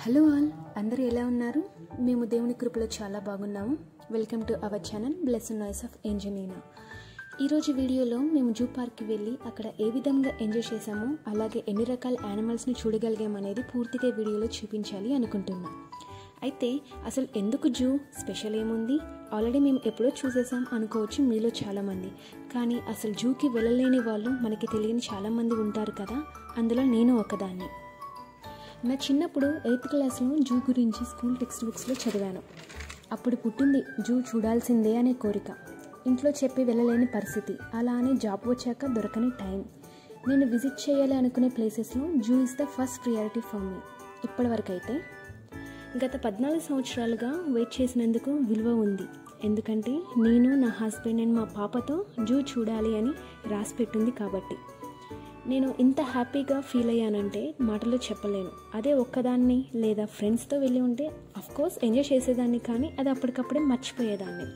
Hello all, అందరూ ఎలా ఉన్నారు? మేము దేవుని కృపలో చాలా బాగున్నాము. Welcome to our channel blessed noise of Angelina. ఈరోజు వీడియోలో మేము జూ పార్క్కి వెళ్ళి అక్కడ ఏ విధంగా ఎంజాయ్ చేసామో, అలాగే ఎన్ని రకాల యానిమల్స్ని చూడగలిగామనేది పూర్తిగా వీడియోలో చూపించాలి అనుకుంటున్నాం. అయితే అసలు ఎందుకు జూ స్పెషల్ ఏముంది? ఆల్రెడీ మేము ఎప్పుడో చూసేసాం అనుకోవచ్చు మీలో చాలామంది. కానీ అసలు జూకి వెళ్ళలేని వాళ్ళు మనకి తెలియని చాలామంది ఉంటారు కదా, అందులో నేను ఒకదాన్ని. నా చిన్నప్పుడు 8th క్లాస్లో జూ గురించి స్కూల్ టెక్స్ట్ బుక్స్లో చదివాను. అప్పుడు పుట్టింది జూ చూడాల్సిందే అనే కోరిక. ఇంట్లో చెప్పి వెళ్ళలేని పరిస్థితి, అలా అని జాబ్ వచ్చాక దొరకని టైం. నేను విజిట్ చేయాలి అనుకునే ప్లేసెస్లో zoo is the first priority for me. ఇప్పటివరకైతే గత 14 సంవత్సరాలుగా వెయిట్ చేసినందుకు విలువ ఉంది. ఎందుకంటే నేను, నా హస్బెండ్ అండ్ మా పాపతో జూ చూడాలి అని రాసి పెట్టింది కాబట్టి. నేను ఇంత హ్యాపీగా ఫీల్ అయ్యానంటే మాటలో చెప్పలేను. అదే ఒక్కదాన్ని లేదా ఫ్రెండ్స్తో వెళ్ళి ఉంటే అఫ్కోర్స్ ఎంజాయ్ చేసేదాన్ని, కానీ అది అప్పటికప్పుడే మర్చిపోయేదాన్ని.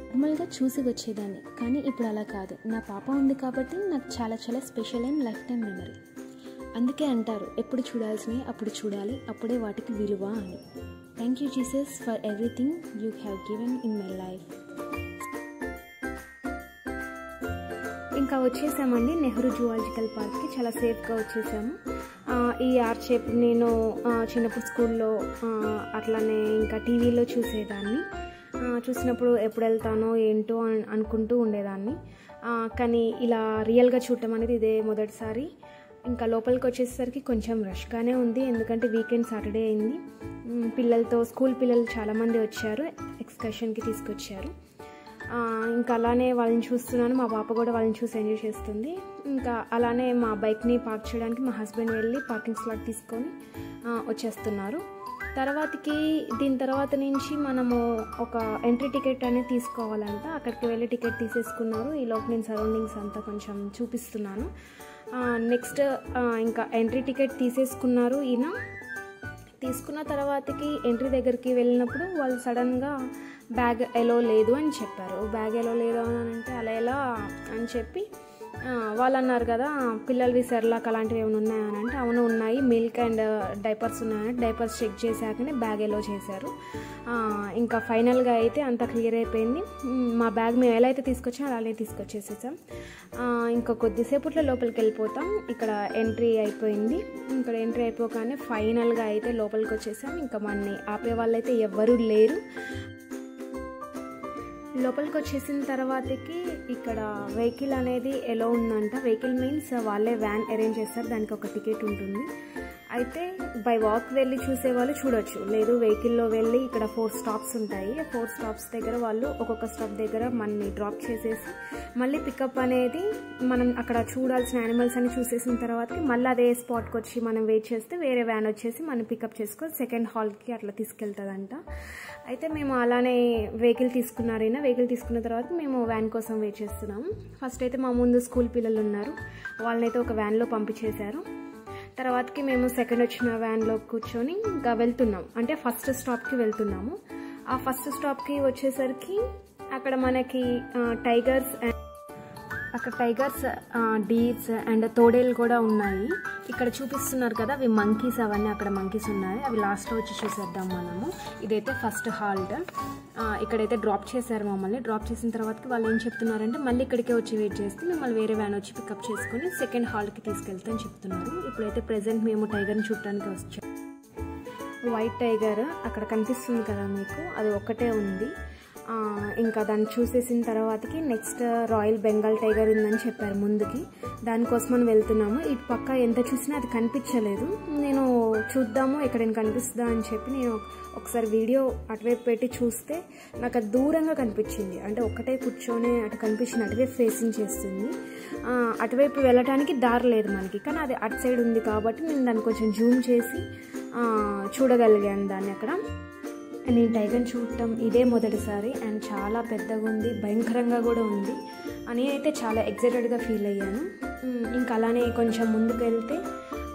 నార్మల్గా చూసి వచ్చేదాన్ని. కానీ ఇప్పుడు అలా కాదు. నా పాప ఉంది కాబట్టి నాకు చాలా చాలా special and life time memory. అందుకే అంటారు, ఎప్పుడు చూడాల్సినవి అప్పుడు చూడాలి, అప్పుడే వాటికి విలువ అని. Thank you Jesus for everything you have given in my life. ఇంకా వచ్చేసామండి నెహ్రూ జువాలజికల్ పార్క్కి. చాలా సేఫ్గా వచ్చేసాము. ఈ ఆర్చ్ షేప్ నేను చిన్నప్పుడు స్కూల్లో అట్లానే ఇంకా టీవీలో చూసేదాన్ని. చూసినప్పుడు ఎప్పుడు వెళ్తానో ఏంటో అనుకుంటూ ఉండేదాన్ని. కానీ ఇలా రియల్గా చూడటం అనేది ఇదే మొదటిసారి. ఇంకా లోపలికి వచ్చేసరికి కొంచెం రష్గానే ఉంది, ఎందుకంటే వీకెండ్ సాటర్డే అయింది. పిల్లలతో స్కూల్ పిల్లలు చాలామంది వచ్చారు, ఎక్స్కర్షన్కి తీసుకొచ్చారు. ఇంకా అలానే వాళ్ళని చూస్తున్నాను. మా పాప కూడా వాళ్ళని చూసి ఎంజాయ్ చేస్తుంది. ఇంకా అలానే మా బైక్ని పార్క్ చేయడానికి మా హస్బెండ్ వెళ్ళి పార్కింగ్ స్లాట్ తీసుకొని వచ్చేస్తున్నారు. దీని తర్వాత నుంచి మనము ఒక ఎంట్రీ టికెట్ అనేది తీసుకోవాలంట. అక్కడికి వెళ్ళి టికెట్ తీసేసుకున్నారు. ఈలోపు నేను సరౌండింగ్స్ అంతా కొంచెం చూపిస్తున్నాను. నెక్స్ట్ ఇంకా ఎంట్రీ టికెట్ తీసేసుకున్నారు. ఈయన తీసుకున్న తర్వాతకి ఎంట్రీ దగ్గరికి వెళ్ళినప్పుడు వాళ్ళు సడన్గా బ్యాగ్ ఎలో లేదు అని చెప్పారు. బ్యాగ్ ఎలో లేదు అని అంటే అలా ఎలా అని చెప్పి వాళ్ళు అన్నారు కదా, పిల్లలవి సెర్లాక్ అలాంటివి ఏమైనా ఉన్నాయని అంటే అవును ఉన్నాయి, మిల్క్ అండ్ డైపర్స్ ఉన్నాయని డైపర్స్ చెక్ చేశాకనే బ్యాగ్ ఎలో చేశారు. ఇంకా ఫైనల్గా అయితే అంతా క్లియర్ అయిపోయింది. మా బ్యాగ్ మేము ఎలా అయితే తీసుకొచ్చామో అలానే తీసుకొచ్చేసేసాం. ఇంకా కొద్దిసేపట్లో లోపలికి వెళ్ళిపోతాం. ఇక్కడ ఎంట్రీ అయిపోయింది. ఇక్కడ ఎంట్రీ అయిపోగానే ఫైనల్గా అయితే లోపలికి వచ్చేసాం. ఇంకా మనని ఆపే వాళ్ళైతే ఎవ్వరూ లేరు. లోపలికి వచ్చేసిన తర్వాతకి ఇక్కడ వెహికల్ అనేది ఎలా ఉందంట. వెహికల్ మీన్స్ వాళ్ళే వ్యాన్ అరేంజ్ చేస్తారు, దానికి ఒక టికెట్ ఉంటుంది. అయితే బై వాక్ వెళ్ళి చూసేవాళ్ళు చూడొచ్చు, లేదు వెహికల్లో వెళ్ళి ఇక్కడ 4 స్టాప్స్ ఉంటాయి. 4 స్టాప్స్ దగ్గర వాళ్ళు ఒక్కొక్క స్టాప్ దగ్గర మనని డ్రాప్ చేసేసి మళ్ళీ పికప్ అనేది మనం అక్కడ చూడాల్సిన యానిమల్స్ అని చూసేసిన తర్వాతకి మళ్ళీ అదే స్పాట్కి వచ్చి మనం వెయిట్ చేస్తే వేరే వ్యాన్ వచ్చేసి మనం పికప్ చేసుకొని సెకండ్ హాల్కి అట్లా తీసుకెళ్తుందంట. అయితే మేము అలానే వెహికల్ తీసుకున్న తర్వాత మేము వ్యాన్ కోసం వెయిట్ చేస్తున్నాము. ఫస్ట్ అయితే మా ముందు స్కూల్ పిల్లలు ఉన్నారు, వాళ్ళనైతే ఒక వ్యాన్లో పంపించేశారు. తర్వాతకి మేము సెకండ్ వచ్చిన వ్యాన్లో కూర్చొని ఇంకా వెళ్తున్నాం, అంటే ఫస్ట్ స్టాప్కి వెళ్తున్నాము. ఆ ఫస్ట్ స్టాప్కి వచ్చేసరికి అక్కడ మనకి టైగర్స్, డీర్స్ అండ్ తోడేలు కూడా ఉన్నాయి. ఇక్కడ చూపిస్తున్నారు కదా, అవి మంకీస్. అవన్నీ అక్కడ మంకీస్ ఉన్నాయి, అవి లాస్ట్లో వచ్చి చూసేద్దాం మనము. ఇదైతే ఫస్ట్ హాల్ట్. ఇక్కడైతే డ్రాప్ చేశారు మమ్మల్ని. డ్రాప్ చేసిన తర్వాతకి వాళ్ళు ఏం చెప్తున్నారంటే మళ్ళీ ఇక్కడికే వచ్చి వెయిట్ చేస్తే మిమ్మల్ని వేరే వ్యాన్ వచ్చి పికప్ చేసుకొని సెకండ్ హాల్కి తీసుకెళ్తామని చెప్తున్నారు. ఇప్పుడైతే ప్రెజెంట్ మేము టైగర్ని చూడటానికి వచ్చాం. వైట్ టైగర్ అక్కడ కనిపిస్తుంది కదా మీకు, అది ఒక్కటే ఉంది. ఇంకా దాన్ని చూసేసిన తర్వాతకి నెక్స్ట్ రాయల్ బెంగాల్ టైగర్ ఉందని చెప్పారు ముందుకి, దానికోసం మనం వెళ్తున్నాము. ఇటు పక్క ఎంత చూసినా అది కనిపించలేదు. నేను చూద్దాము ఎక్కడైనా కనిపిస్తుందా అని చెప్పి నేను ఒకసారి వీడియో అటువైపు పెట్టి చూస్తే నాకు అది దూరంగా కనిపించింది. అంటే ఒక్కటే కూర్చొని అటు కనిపించింది, అటువైపు ఫేసింగ్ చేస్తుంది. అటువైపు వెళ్ళటానికి దారి లేదు మనకి, కానీ అది అటు సైడ్ ఉంది కాబట్టి నేను దాన్ని కొంచెం జూమ్ చేసి చూడగలిగాను దాన్ని. అక్కడ నేను టైగర్ని చూడటం ఇదే మొదటిసారి అండ్ చాలా పెద్దగా ఉంది, భయంకరంగా కూడా ఉంది. నేనైతే చాలా ఎక్సైటెడ్గా ఫీల్ అయ్యాను. ఇంకా అలానే కొంచెం ముందుకు వెళ్తే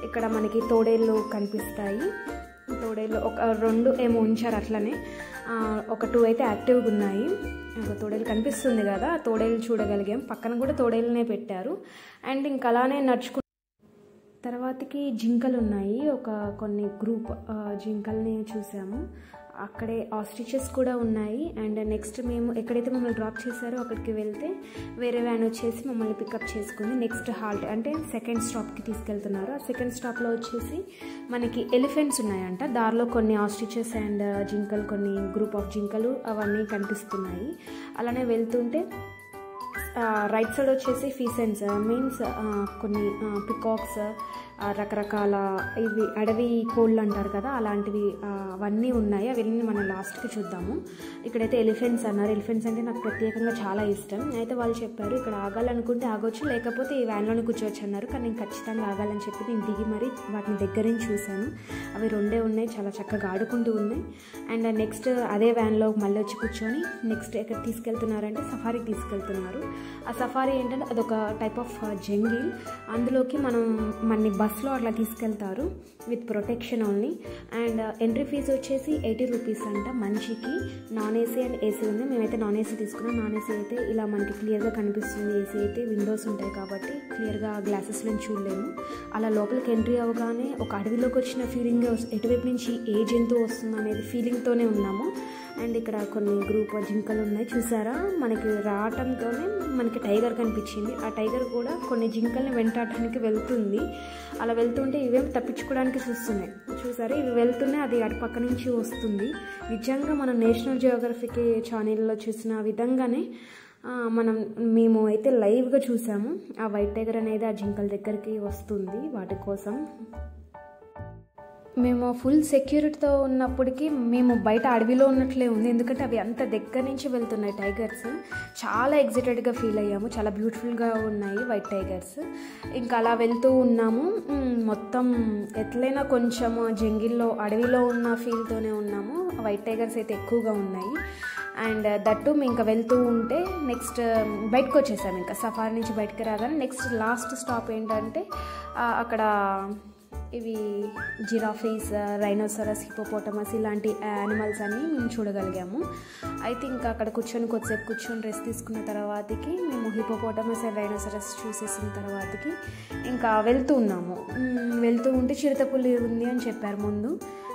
ఇక్కడ మనకి తోడేళ్ళు కనిపిస్తాయి. తోడేళ్ళు ఒక 2 ఏమో ఉంచారు అట్లనే, ఒక 2 అయితే యాక్టివ్గా ఉన్నాయి. ఒక తోడేలు కనిపిస్తుంది కదా, తోడేలు చూడగలిగాం. పక్కన కూడా తోడేలునే పెట్టారు. అండ్ ఇంకా అలానే తర్వాతకి జింకలు ఉన్నాయి, కొన్ని గ్రూప్ జింకల్ని చూసాము. అక్కడే ఆస్ట్రిచెస్ కూడా ఉన్నాయి. అండ్ నెక్స్ట్ మేము ఎక్కడైతే మమ్మల్ని డ్రాప్ చేశారో అక్కడికి వెళ్తే వేరే వ్యాన్ వచ్చేసి మమ్మల్ని పికప్ చేసుకుంది. నెక్స్ట్ హాల్ట్ అంటే సెకండ్ స్టాప్కి తీసుకెళ్తున్నారు. ఆ సెకండ్ స్టాప్లో వచ్చేసి మనకి ఎలిఫెంట్స్ ఉన్నాయంట. దారిలో కొన్ని ఆస్ట్రిచెస్ అండ్ జింకలు, కొన్ని గ్రూప్ ఆఫ్ జింకలు అవన్నీ కనిపిస్తున్నాయి. అలానే వెళ్తుంటే రైట్ సైడ్ వచ్చేసి ఫీసెన్స్ మీన్స్ కొన్ని పికాక్స్, రకరకాల ఇవి అడవి కోళ్ళు అంటారు కదా, అలాంటివి అవన్నీ ఉన్నాయి. అవన్నీ మనం లాస్ట్కి చూద్దాము. ఇక్కడైతే ఎలిఫెంట్స్ అన్నారు. ఎలిఫెంట్స్ అంటే నాకు ప్రత్యేకంగా చాలా ఇష్టం. అయితే వాళ్ళు చెప్పారు ఇక్కడ ఆగాలనుకుంటే ఆగొచ్చు, లేకపోతే ఈ వ్యాన్లోనే కూర్చోవచ్చు అన్నారు. కానీ నేను ఖచ్చితంగా ఆగాలని చెప్పి నేను దిగి మరి వాటిని దగ్గర నుంచి చూశాను. అవి రెండే ఉన్నాయి, చాలా చక్కగా ఆడుకుంటూ ఉన్నాయి. అండ్ నెక్స్ట్ అదే వ్యాన్లో మళ్ళీ వచ్చి కూర్చొని నెక్స్ట్ ఎక్కడ తీసుకెళ్తున్నారంటే సఫారీకి తీసుకెళ్తున్నారు. ఆ సఫారీ ఏంటంటే అదొక టైప్ ఆఫ్ జంగిల్. అందులోకి మనని బస్లో అట్లా తీసుకెళ్తారు with protection only. And entry fee వచ్చేసి 80 రూపీస్ అంట మనిషికి. నాన్ ఏసీ అండ్ ఏసీ ఉంది. మేమైతే నాన్ ఏసీ తీసుకున్నాం. నాన్ ఏసీ అయితే ఇలా మనకి క్లియర్గా కనిపిస్తుంది. ఏసీ అయితే విండోస్ ఉంటాయి కాబట్టి క్లియర్గా గ్లాసెస్లో చూడలేము. అలా లోపలికి ఎంట్రీ అవ్వగానే ఒక అడవిలోకి వచ్చిన ఫీలింగ్, ఎటువైపు నుంచి ఏ జంతువు వస్తుంది అనేది ఫీలింగ్తోనే ఉన్నాము. అండ్ ఇక్కడ కొన్ని గ్రూప్ జింకలు ఉన్నాయి చూసారా. మనకి రావటంతోనే మనకి టైగర్ కనిపించింది. ఆ టైగర్ కూడా కొన్ని జింకల్ని వెంటాడడానికి వెళ్తుంది. అలా వెళ్తుంటే ఇవేం తప్పించుకోవడానికి చూస్తున్నాయి చూసారా. ఇవి వెళ్తున్నాయి, అది అటు పక్క నుంచి వస్తుంది. నిజంగా మనం నేషనల్ జియోగ్రఫీకి ఛానల్లో చూసిన విధంగానే మేము అయితే లైవ్గా చూసాము. ఆ వైట్ టైగర్ అనేది ఆ జింకల దగ్గరికి వస్తుంది వాటి కోసం. మేము ఫుల్ సెక్యూరిటీతో ఉన్నప్పటికీ మేము బయట అడవిలో ఉన్నట్లే ఉంది. ఎందుకంటే అవి అంత దగ్గర నుంచి వెళ్తున్నాయి టైగర్స్. చాలా ఎగ్జైటెడ్గా ఫీల్ అయ్యాము. చాలా బ్యూటిఫుల్గా ఉన్నాయి వైట్ టైగర్స్. ఇంకా అలా వెళ్తూ ఉన్నాము. మొత్తం ఎట్లయినా కొంచెం జంగిల్లో అడవిలో ఉన్న ఫీల్తోనే ఉన్నాము. వైట్ టైగర్స్ అయితే ఎక్కువగా ఉన్నాయి. అండ్ దట్టు మేము ఇంకా వెళ్తూ ఉంటే నెక్స్ట్ బయటకు వచ్చేసాము. ఇంకా సఫారీ నుంచి బయటకు రాగానే నెక్స్ట్ లాస్ట్ స్టాప్ ఏంటంటే అక్కడ ఇవి జిరాఫీస్, రైనోసరస్, హిపోపోటమస్ ఇలాంటి యానిమల్స్ అన్నీ మేము చూడగలిగాము. అయితే ఇంకా అక్కడ కొద్దిసేపు కూర్చొని రెస్ట్ తీసుకున్న తర్వాతకి మేము హిపోపోటమస్ అండ్ రైనోసరస్ చూసేసిన తర్వాతకి ఇంకా వెళ్తూ ఉంటే చిరుతపులి ఉంది అని చెప్పారు ముందు.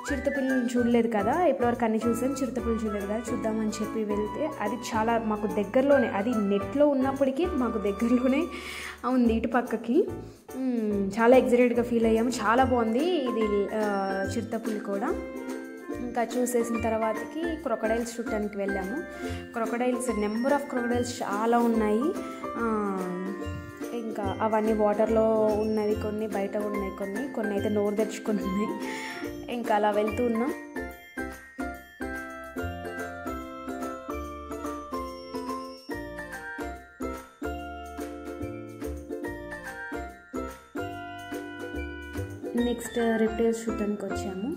చిరుతపులిని చూడలేదు కదా, ఇప్పటివరకు అన్నీ చూసాం, చిరుతపులి చూడలేదు కదా, చూద్దామని చెప్పి వెళ్తే అది చాలా మాకు దగ్గరలోనే, అది నెట్లో ఉన్నప్పటికీ మాకు దగ్గరలోనే ఉంది ఇటు పక్కకి. చాలా ఎగ్జైటెడ్గా ఫీల్ అయ్యాము. చాలా బాగుంది ఇది చిరుతపులి కూడా. ఇంకా చూసేసిన తర్వాతకి క్రొకడైల్స్ చూడటానికి వెళ్ళాము. క్రొకడైల్స్ నెంబర్ ఆఫ్ క్రొకడైల్స్ చాలా ఉన్నాయి. ఇంకా అవన్నీ వాటర్లో ఉన్నవి కొన్ని, బయట ఉన్నాయి కొన్ని అయితే నోరు తెరుచుకొని ఉన్నాయి. ఇంకా అలా వెళ్తూ ఉన్నాం. నెక్స్ట్ రెప్టైల్స్ చూడటానికి వచ్చాము.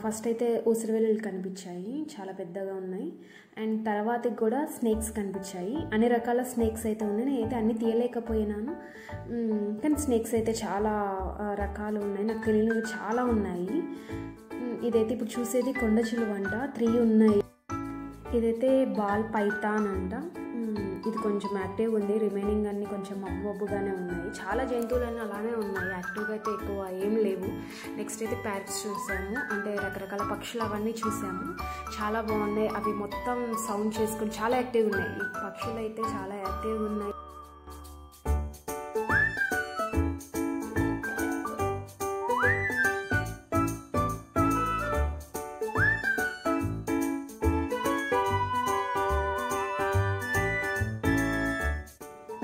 ఫస్ట్ అయితే ఉసిరివెల్లులు కనిపించాయి, చాలా పెద్దగా ఉన్నాయి. అండ్ తర్వాతకి కూడా స్నేక్స్ కనిపించాయి. అన్ని రకాల స్నేక్స్ అయితే ఉన్నాయి. నేనైతే అన్నీ తీయలేకపోయినాను, కానీ స్నేక్స్ అయితే చాలా రకాలు ఉన్నాయి. నాకు తెలియనివి చాలా ఉన్నాయి. ఇదైతే ఇప్పుడు చూసేది కొండ చిలువ అంట, 3 ఉన్నాయి. ఇదైతే బాల్ పైథాన్ అంట. ఇది కొంచెం యాక్టివ్గా ఉంది. రిమైనింగ్ అన్నీ కొంచెం మబ్బుగానే ఉన్నాయి. చాలా జంతువులన్నీ అలానే ఉన్నాయి, యాక్టివ్గా అయితే ఎక్కువ ఏం లేవు. నెక్స్ట్ అయితే ప్యారెట్స్ చూసాము, అంటే రకరకాల పక్షులు అవన్నీ చూసాము. చాలా బాగున్నాయి. అవి మొత్తం సౌండ్ చేసుకుని చాలా యాక్టివ్గా ఉన్నాయి. ఈ పక్షులు అయితే చాలా యాక్టివ్గా ఉన్నాయి.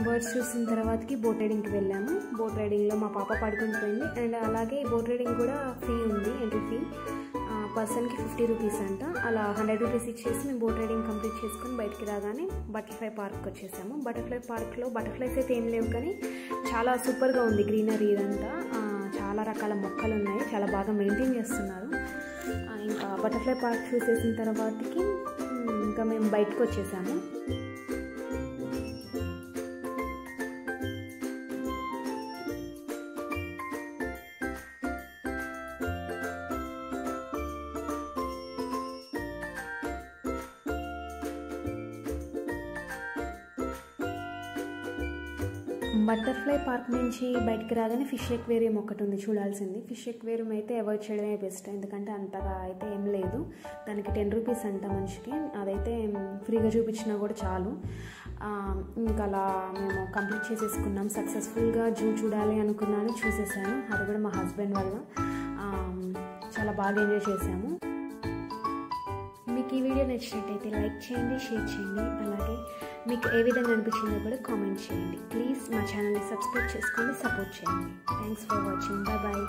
బర్డ్స్ చూసిన తర్వాతకి బోట్ రైడింగ్కి వెళ్ళాము. బోట్ రైడింగ్లో మా పాప పడుకుని పోయింది. అండ్ అలాగే బోట్ రైడింగ్ కూడా ఫ్రీ ఉంది, ఎంట్రీ ఫీ పర్సన్కి 50 రూపీస్ అంట. అలా 100 రూపీస్ ఇచ్చేసి మేము బోట్ రైడింగ్ కంప్లీట్ చేసుకొని బయటికి రాగానే బటర్ఫ్లై పార్క్కి వచ్చేసాము. బటర్ఫ్లై పార్క్లో బటర్ఫ్లైస్ అయితే ఏం లేవు, కానీ చాలా సూపర్గా ఉంది గ్రీనరీ ఇదంతా. చాలా రకాల మొక్కలు ఉన్నాయి, చాలా బాగా మెయింటైన్ చేస్తున్నారు. ఇంకా బటర్ఫ్లై పార్క్ చూసేసిన తర్వాతకి ఇంకా మేము బయటకు వచ్చేసాము. బటర్ఫ్లై పార్క్ నుంచి బయటికి రాగానే ఫిష్ ఎక్వేరియం ఒకటి ఉంది చూడాల్సింది. ఫిష్ ఎక్వేరియం అయితే అవాయిడ్ చేయడమే బెస్ట్, ఎందుకంటే అంతగా అయితే ఏం లేదు. దానికి 10 రూపీస్ అంట మనిషికి, అదైతే ఫ్రీగా చూపించినా కూడా చాలు. ఇంకా అలా మేము కంప్లీట్ చేసేసుకున్నాం సక్సెస్ఫుల్గా. జూ చూడాలి అనుకున్నాను, చూసేసాను. అది కూడా మా హస్బెండ్ వల్ల. చాలా బాగా ఎంజాయ్ చేసాము. మీకు ఈ వీడియో నచ్చినట్టయితే లైక్ చేయండి, షేర్ చేయండి. అలాగే మీకు ఏ విధంగా అనిపించిందో కూడా కామెంట్ చేయండి. ప్లీజ్ మా ఛానల్ని సబ్స్క్రైబ్ చేసుకోండి, సపోర్ట్ చేయండి. Thanks for watching. Bye bye.